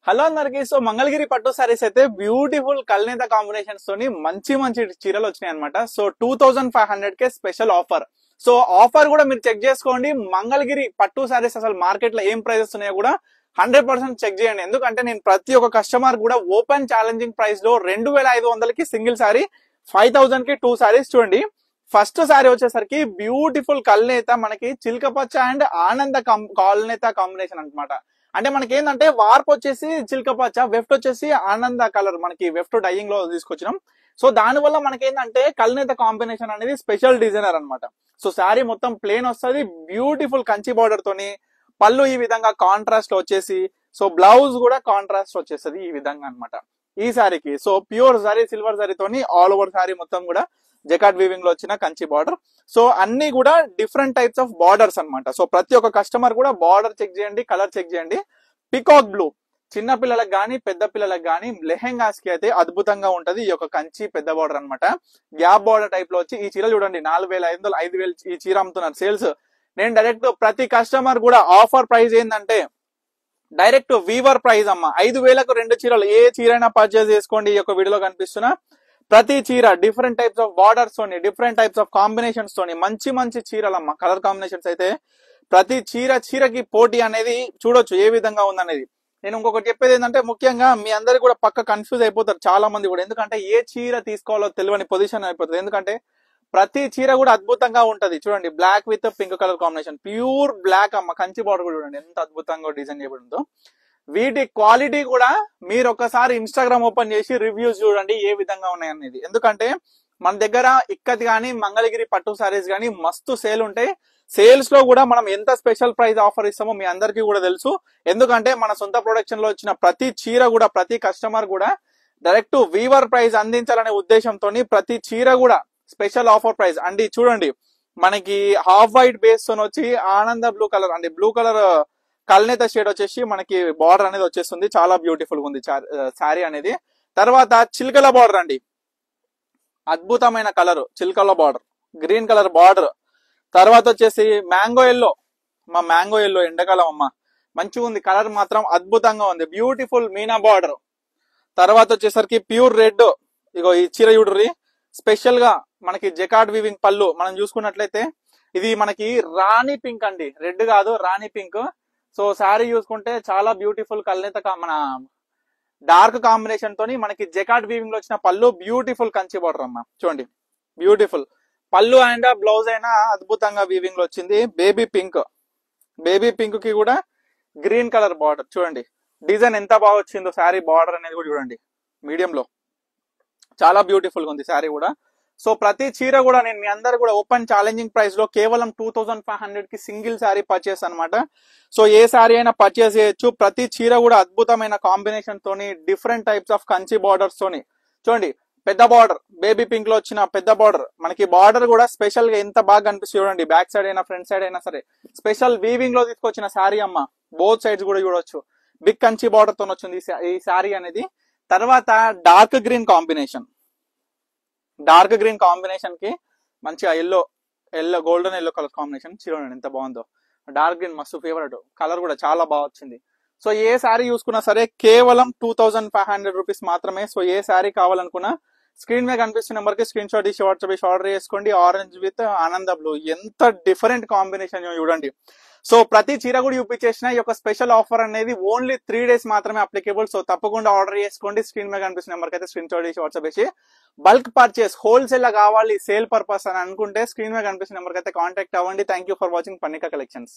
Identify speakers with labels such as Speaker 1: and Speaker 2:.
Speaker 1: Hello అందరికి. So Mangalagiri పట్టు సారీస్ అయితే బ్యూటిఫుల్ కల్నేత కాంబినేషన్స్ తోని మంచి మంచి చీరలు వచ్చినాయి అనమాట. సో 2500 కే స్పెషల్ ఆఫర్. సో ఆఫర్ కూడా మీరు చెక్ చేసుకోండి. మంగళగిరి పట్టు సారీస్ అసలు మార్కెట్ లో ఏం ప్రైజెస్ ఉన్నాయో కూడా 100% చెక్ చేయండి. ఎందుకంటే నేను ప్రతి ఒక్క కస్టమర్ కూడా ఓపెన్ ఛాలెంజింగ్ ప్రైస్ లో 2500కి సింగిల్ సారీ, 5000 కి 2 సారీస్. చూడండి, ఫస్ట్ సారీ వచ్చేసరికి బ్యూటిఫుల్ కల్నేత, మనకి చిల్కపచ్చ అండ్ ఆనంద కల్నేత కాంబినేషన్ అనమాట. అంటే మనకి ఏంటంటే వార్ప్ వచ్చేసి చిల్కపచ్చ, వెఫ్ట్ వచ్చేసి ఆనంద కలర్, మనకి వెఫ్ట్ డైయింగ్ లో తీసుకొచ్చినాం. సో దాని వల్ల మనకి ఏంటంటే కల్నేత కాంబినేషన్ అనేది స్పెషల్ డిజైనర్ అనమాట. సో శారీ మొత్తం ప్లేన్ వస్తుంది, బ్యూటిఫుల్ కంచి బార్డర్ తోని. పళ్ళు ఈ విధంగా కాంట్రాస్ట్ వచ్చేసి, సో బ్లౌజ్ కూడా కాంట్రాస్ట్ వచ్చేస్తుంది ఈ విధంగా అనమాట ఈ శారీకి. సో ప్యూర్ శారీ, సిల్వర్ శారీతోని ఆల్ ఓవర్ శారీ మొత్తం కూడా జకాట్ వీవింగ్ లో వచ్చిన కంచి బార్డర్. సో అన్ని కూడా డిఫరెంట్ టైప్స్ ఆఫ్ బార్డర్స్ అనమాట. సో ప్రతి ఒక్క కస్టమర్ కూడా బార్డర్ చెక్ చేయండి, కలర్ చెక్ చేయండి. పికాక్ బ్లూ చిన్న పిల్లలకు గానీ పెద్ద పిల్లలకు గానీ లెహెంగాస్ కి అయితే అద్భుతంగా ఉంటది ఈ యొక్క కంచి పెద్ద బార్డర్ అనమాట. గ్యాప్ బార్డర్ టైప్ లో వచ్చి ఈ చీర చూడండి, 4500 5000 ఈ చీర అమ్ముతున్నారు సేల్స్. నేను డైరెక్ట్ ప్రతి కస్టమర్ కూడా ఆఫర్ ప్రైస్ ఏంటంటే డైరెక్ట్ వీవర్ ప్రైస్ అమ్మ. 5000కు 2 చీరలు, ఏ చీరైనా పర్చేస్ చేసుకోండి. ఈ యొక్క వీడియోలో కనిపిస్తున్న ప్రతి చీర డిఫరెంట్ టైప్స్ ఆఫ్ బార్డర్స్ తోని, డిఫరెంట్ టైప్స్ ఆఫ్ కాంబినేషన్స్ తోని మంచి మంచి చీరలమ్మ. కలర్ కాంబినేషన్స్ అయితే ప్రతి చీరకి పోటీ అనేది చూడొచ్చు ఏ విధంగా ఉందనేది. నేను ఇంకొకటి చెప్పేది ఏంటంటే, ముఖ్యంగా మీ అందరికి కూడా పక్క కన్ఫ్యూజ్ అయిపోతారు చాలా మంది కూడా. ఎందుకంటే ఏ చీర తీసుకోవాలో తెలియని పొజిషన్ అయిపోతుంది. ఎందుకంటే ప్రతి చీర కూడా అద్భుతంగా ఉంటది. చూడండి, black with pink colour combination, pure black అమ్మ. కంచి బార్డర్ కూడా చూడండి ఎంత అద్భుతంగా డిజైన్ చేయబడిందో. వీటి క్వాలిటీ కూడా మీరు ఒకసారి ఇన్స్టాగ్రామ్ ఓపెన్ చేసి రివ్యూస్ చూడండి ఏ విధంగా ఉన్నాయి అనేది. ఎందుకంటే మన దగ్గర ఇక్కత్ గానీ మంగళగిరి పట్టు సారీస్ గానీ మస్తు సేల్ ఉంటాయి. సేల్స్ లో కూడా మనం ఎంత స్పెషల్ ప్రైస్ ఆఫర్ ఇస్తామో మీ అందరికీ కూడా తెలుసు. ఎందుకంటే మన సొంత ప్రొడక్షన్ లో వచ్చిన ప్రతి చీర కూడా, ప్రతి కస్టమర్ కూడా డైరెక్ట్ వీవర్ ప్రైస్ అందించాలనే ఉద్దేశంతో ప్రతి చీర కూడా స్పెషల్ ఆఫర్ ప్రైస్ అండి. చూడండి, మనకి హాఫ్ వైట్ బేస్ తో వచ్చి ఆనంద బ్లూ కలర్ అండి, బ్లూ కలర్ కల్నేత షేడ్ వచ్చేసి మనకి బార్డర్ అనేది వచ్చేస్తుంది. చాలా బ్యూటిఫుల్ గా ఉంది శారీ అనేది. తర్వాత చిల్కల బార్డర్ అండి, అద్భుతమైన కలర్ చిల్కల బార్డర్, గ్రీన్ కలర్ బార్డర్. తర్వాత వచ్చేసి మ్యాంగో ఎల్లో, మా మ్యాంగో ఎల్లో ఎండాకాలం అమ్మ, మంచిగా ఉంది కలర్ మాత్రం అద్భుతంగా ఉంది. Beautiful meena border. తర్వాత వచ్చేసరికి ప్యూర్ రెడ్, ఇగో ఈ చీర చూడ్రి, స్పెషల్ గా మనకి జకాట్ వీవింగ్ పళ్ళు. మనం చూసుకున్నట్లయితే ఇది మనకి రాణి పింక్ అండి, రెడ్ కాదు రాణి పింక్. సో శారీ చూసుకుంటే చాలా బ్యూటిఫుల్ కల్నేత, మన డార్క్ కాంబినేషన్ తోని మనకి జకాట్ వీవింగ్ లో వచ్చిన పళ్ళు, బ్యూటిఫుల్ కంచి బార్డర్ అమ్మ. చూడండి, బ్యూటిఫుల్ పళ్ళు అండ్ బ్లౌజ్ అయినా అద్భుతంగా వీవింగ్ లో వచ్చింది. బేబీ పింక్ కి కూడా గ్రీన్ కలర్ బార్డర్. చూడండి డిజైన్ ఎంత బాగా వచ్చిందో. శారీ బార్డర్ అనేది కూడా చూడండి మీడియం లో, చాలా బ్యూటిఫుల్ గా ఉంది శారీ కూడా. సో ప్రతి చీర కూడా నేను మీ అందరు కూడా ఓపెన్ ఛాలెంజింగ్ ప్రైస్ లో కేవలం 2500 కి సింగిల్ శారీ పర్చేస్ అనమాట. సో ఏ శారీ అయినా పర్చేస్ చేయొచ్చు. ప్రతి చీర కూడా అద్భుతమైన కాంబినేషన్ తోని, different types of Kanchi borders తోని. చూడండి, పెద్ద బార్డర్ బేబీ పింక్ లో వచ్చిన పెద్ద బార్డర్, మనకి బార్డర్ కూడా స్పెషల్ గా ఎంత బాగా కనిపిస్తుంది చూడండి. బ్యాక్ సైడ్ అయినా ఫ్రంట్ సైడ్ అయినా సరే స్పెషల్ వీవింగ్ లో తీసుకొచ్చిన శారీ అమ్మ. బోత్ సైడ్స్ కూడా చూడొచ్చు, బిగ్ కంచి బార్డర్ తో వచ్చింది ఈ శారీ అనేది. తర్వాత డార్క్ గ్రీన్ కాంబినేషన్ కి మంచిగా yellow golden yellow colour combination. చూడండి ఎంత బాగుందో. డార్క్ గ్రీన్ మస్తు ఫేవరెట్ కలర్, కూడా చాలా బాగా వచ్చింది. సో ఏ శారీ చూసుకున్నా సరే కేవలం 2500 రూపీస్ మాత్రమే. సో ఏ శారీ కావాలనుకున్నా స్క్రీన్ మీద కనిపిస్తున్న నెంబర్ కి స్క్రీన్ షాట్ తీసి వాట్సాప్ చేసి ఆర్డర్ చేసుకోండి. ఆరెంజ్ విత్ ఆనంద బ్లూ, ఎంత డిఫరెంట్ కాంబినేషన్ చూడండి. సో ప్రతి చీర కూడా చూపించేసిన ఈ యొక్క స్పెషల్ ఆఫర్ అనేది ఓన్లీ 3 days మాత్రమే అప్లికేబుల్. సో తప్పకుండా ఆర్డర్ చేసుకోండి. స్క్రీన్ మీద కనిపిస్తున్న నెంబర్ కి అయితే స్క్రీన్ షాట్ చేసి వాట్సాప్ చేసి బల్క్ పర్చేస్, హోల్సేల్ లా కావాలి సేల్ పర్పస్ అని అనుకుంటే స్క్రీన్ మీద కనిపిస్తున్న నెంబర్ కి అయితే కాంటాక్ట్ అవ్వండి. Thank you for watching Pannika collections.